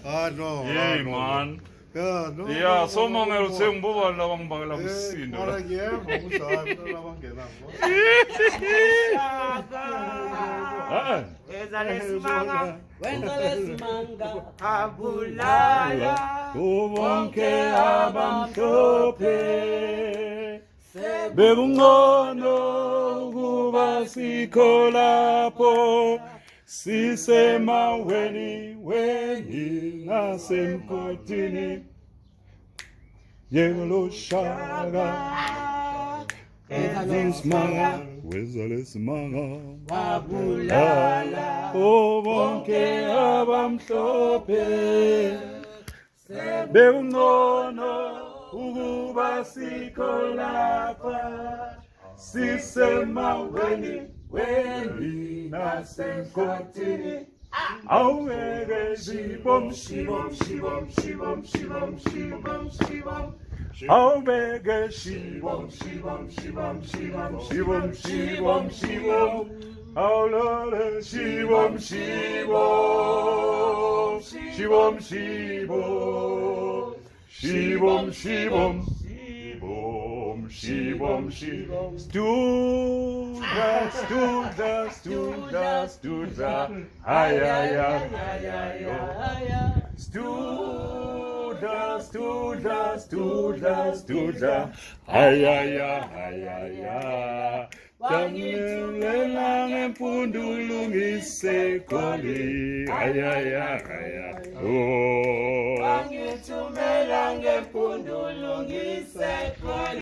no. Yeah, man. Yeah, no. Yeah, so mga siyang buwan lawang banglang sino. Para yeah, vamos a ver la banqueta. Abulala, Ubonke abamhlophe bekungcono ukuba sikho lapho sisemaweni weni nasemgodini yelo shaka weza lesimanga abulala, ubonke abamhlophe bekungcono ukuba sikho lapha sisemaweni weni nasemgodini aweke shibom shibom shibom shibom shibom shibom shibom aweke shibom shibom shibom shibom shibom shibom shibom awlole shibom shibom shibom shibom shibom shibom shibom shibom Studa ay ay ay Studa ay ay ay Tangilang empundulungise koli ay ay ay oh Pangitumelang empundulungise koli.